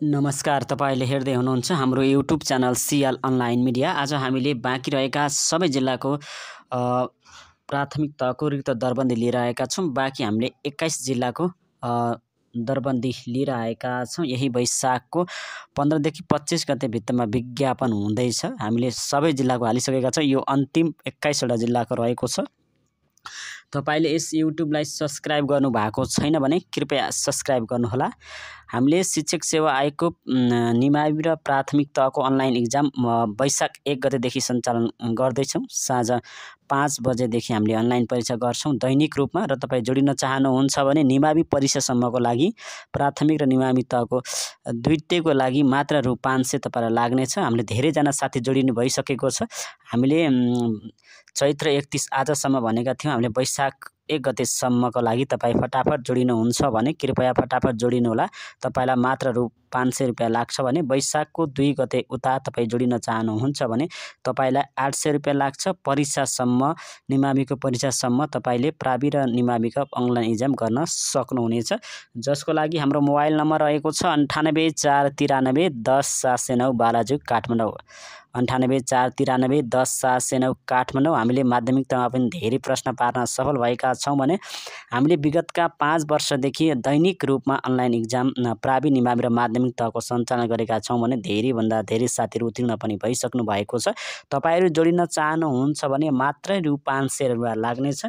नमस्कार, तपाईले हेर्दै हुनुहुन्छ हाम्रो YouTube channel Cl online media. आज हामीले बाँकी रहेका सबै जिल्लाको प्राथमिक तहको रिक्त दरबन्दी लिएर आएका छौँ। बाँकी हामीले 21 जिल्लाको दरबन्दी लिएर आएका छौँ। यही वैशाखको 15 देखि 25 गते भित्रमा विज्ञापन हुँदैछ। हामीले सबै जिल्लाको हालिसकेका छौँ। यो अन्तिम 21 वटा जिल्लाको रहेको छ। तपाईले यस युट्युबलाई सब्स्क्राइब गर्नु भएको छैन भने कृपया सब्स्क्राइब गर्नुहोला। हामीले शिक्षक सेवा आयोगको निमावि र प्राथमिक तहको अनलाइन इक्जाम वैशाख 1 गतेदेखि सञ्चालन गर्दैछौँ। साँझ 5 बजेदेखि हामीले अनलाइन परीक्षा गर्छौँ दैनिक रूपमा। र तपाईँ जोडिन चाहनुहुन्छ भने निमावि परीक्षासम्मको लागि प्राथमिक र निमावि तहको दुईटैको लागि मात्र रु 500 तपाईलाई लाग्नेछ। हामीले धेरैजना साथी जोडिनु भइसकेको छ। हामीले चैत्र 31 आजसम्म भनेका थियौँ। हामीले वैशाख 1 गतेसम्मको लागि तपाईँ फटाफट जोडिनुहुन्छ भने कृपया फटाफट जोडिनुहोला। तपाईलाई मात्र रु 500 रुपियाँ लाग्छ भने वैशाखको 2 गते उता तपाईँ जोडिन चाहनुहुन्छ भने तपाईलाई 800 रुपियाँ लाग्छ। परीक्षासम्म निमाविको परीक्षासम्म तपाईले प्रावि र निमाविको अनलाइन इक्जाम गर्न सक्नुहुनेछ। जसको लागि हाम्रो मोबाइल नम्बर रहेको छ 98 493 10 709 बालाजुक काठमाडौँ। 98 493 10 709 काठमाडौँ। हामीले माध्यमिक तहमा पनि धेरै प्रश्न पार्न सफल भएका छौँ भने हामीले विगतका 5 वर्षदेखि दैनिक रूपमा अनलाइन इक्जाम प्रावि निमावि र माध्यमिक तहको सञ्चालन गरेका छौँ भने धेरैभन्दा धेरै साथीहरू उत्तीर्ण पनि भइसक्नु भएको छ। तपाईहरू जोडिन चाहनुहुन्छ भने मात्रै रु 500 रुपियाँ लाग्नेछ।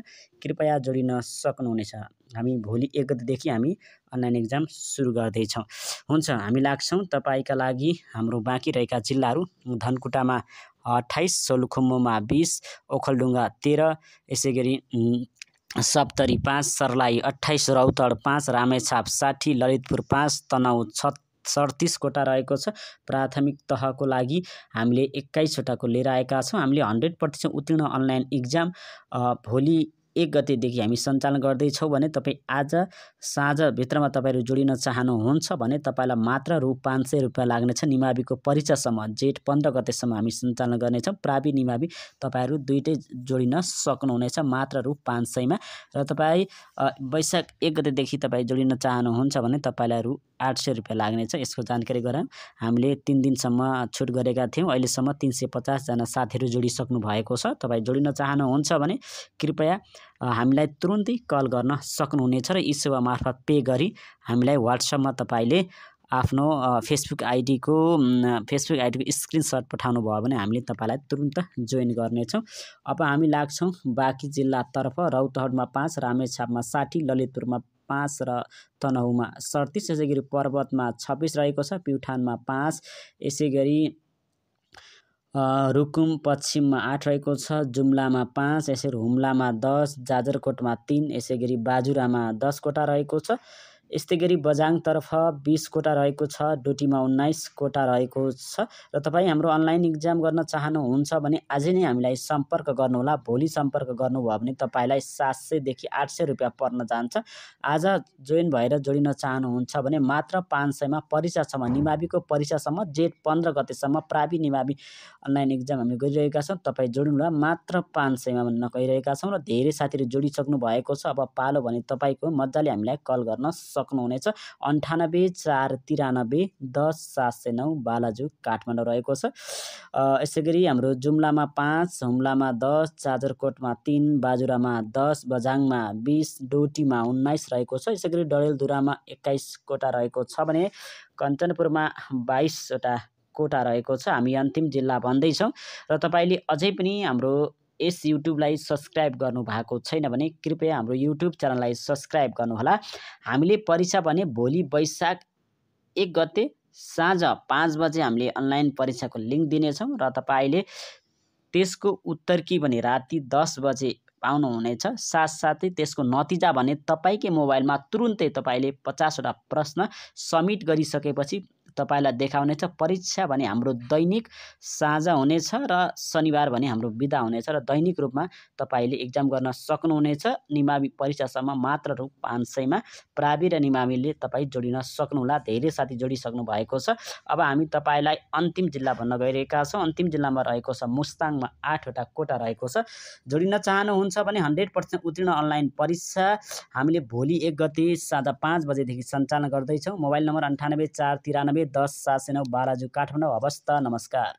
कृपया जोडिन सक्नुहुनेछ। हामी भोलि 1 गतेदेखि हामी अनलाइन इक्जाम सुरु गर्दैछौँ। हुन्छ, हामी लाग्छौँ तपाईका लागि हाम्रो बाँकी रहेका जिल्लाहरू धनकुटामा 28, सोलुखुम्बुमा 20, ओखलढुङ्गा 13, यसै गरी सप्तरी 5, सर्लाही 28, रौतहट 5, रामेछाप 60, ललितपुर 5, तनहुँ 37 कोटा रहेको छ। प्राथमिक तहको लागि हामीले 21 वटाको लिएर आएका छौँ। हामीले 100% उत्तीर्ण अनलाइन इक्जाम भोलि 1 गतेदेखि हामी सञ्चालन गर्दैछौँ भने तपाईँ आज साँझभित्रमा तपाईँहरू जोडिन चाहनुहुन्छ भने तपाईँलाई मात्र रु 500 रुपियाँ लाग्नेछ। निमाविको परीक्षासम्म जेठ 15 गतेसम्म हामी सञ्चालन गर्नेछौँ। प्रावि निमावि तपाईँहरू दुईटै जोडिन सक्नुहुनेछ मात्र रु 500 मा। र तपाईँ वैशाख 1 गतेदेखि तपाईँ जोडिन चाहनुहुन्छ भने तपाईँलाई रु 800 रुपियाँ लाग्नेछ। यसको जानकारी गराउँ। हामीले 3 दिनसम्म छुट गरेका थियौँ। अहिलेसम्म 350 जना साथीहरू जोडिसक्नु भएको छ। तपाईँ जोडिन चाहनुहुन्छ भने कृपया हामीलाई तुरुन्तै कल गर्न सक्नुहुनेछ र ई सेवा मार्फत पे गरी हामीलाई व्हाट्सएपमा तपाईले आफ्नो फेसबुक आइडीको स्क्रिनसट पठाउनु भयो भने हामीले तपाईलाई तुरुन्त जोइन गर्नेछौँ। अब हामी लाग्छौँ बाँकी जिल्लातर्फ। रौतहटमा 5, रामेछापमा 60, ललितपुरमा 5 र तनहुँमा 37, यसै गरी पर्वतमा 26 रहेको छ, प्युठानमा 5, यसै गरी रुकुम पश्चिममा 8 रहेको छ, जुम्लामा 5, यसरी हुम्लामा 10, जाजरकोटमा 3, यसै गरी बाजुरामा 10 कोटा रहेको छ। यस्तै गरी बझाङतर्फ 20 कोटा रहेको छ, डोटीमा 19 कोटा रहेको छ। र तपाईँ हाम्रो अनलाइन इक्जाम गर्न चाहनुहुन्छ भने आजै नै हामीलाई सम्पर्क गर्नुहोला। भोलि सम्पर्क गर्नुभयो भने तपाईँलाई 700 देखि 800 रुपियाँ पर्न जान्छ। आज जोइन भएर जोडिन चाहनुहुन्छ भने मात्र 500 मा परीक्षासम्म निमाविको परीक्षासम्म जेठ 15 गतेसम्म प्रावि निमावि अनलाइन इक्जाम हामी गरिरहेका छौँ। तपाईँ जोडिनुहोला मात्र 500 मा भन्न गइरहेका छौँ। र धेरै साथीहरू जोडिसक्नु भएको छ। अब पालो भने तपाईँको मजाले हामीलाई कल गर्न सक्नुहुनेछ। 98 493 10 709 बालाजुक काठमाडौँ रहेको छ। यसै गरी हाम्रो जुम्लामा 5, हुम्लामा 10, जाजरकोटमा 3, बाजुरामा 10, बझाङमा 20, डोटीमा 19 रहेको छ। यसै गरी डडेलधुरामा 21 कोटा रहेको छ भने कञ्चनपुरमा 22 वटा कोटा रहेको छ। हामी अन्तिम जिल्ला भन्दैछौँ। र तपाईँले अझै पनि हाम्रो यस युट्युबलाई सब्स्क्राइब गर्नु भएको छैन भने कृपया हाम्रो युट्युब च्यानललाई सब्स्क्राइब गर्नुहोला। हामीले परीक्षा भने भोलि वैशाख 1 गते साँझ 5 बजे हामीले अनलाइन परीक्षाको लिङ्क दिनेछौँ र तपाईँले त्यसको उत्तर कि भने राति 10 बजे पाउनुहुनेछ। साथसाथै त्यसको नतिजा भने तपाईँकै मोबाइलमा तुरुन्तै तपाईँले 50 वटा प्रश्न सबमिट गरिसकेपछि तपाईलाई देखाउनेछ। परीक्षा भने हाम्रो दैनिक साँझ हुनेछ र शनिबार भने हाम्रो बिदा हुनेछ र दैनिक रूपमा तपाईले इक्जाम गर्न सक्नुहुनेछ। निमावि परीक्षासम्म मात्र रु 500 मा प्रावि र निमाविले तपाईँ जोडिन सक्नुहोला। धेरै साथी जोडिसक्नु भएको छ। अब हामी तपाईँलाई अन्तिम जिल्ला भन्न गइरहेका छौँ। अन्तिम जिल्लामा रहेको छ मुस्ताङमा 8 वटा कोटा रहेको छ। जोडिन चाहनुहुन्छ भने 100% उत्तीर्ण अनलाइन परीक्षा हामीले भोलि 1 गते साँझ 5 बजेदेखि सञ्चालन गर्दैछौँ। Mobile number 98 493 10 709 Balaju Kathmandu. हवस् त, नमस्कार।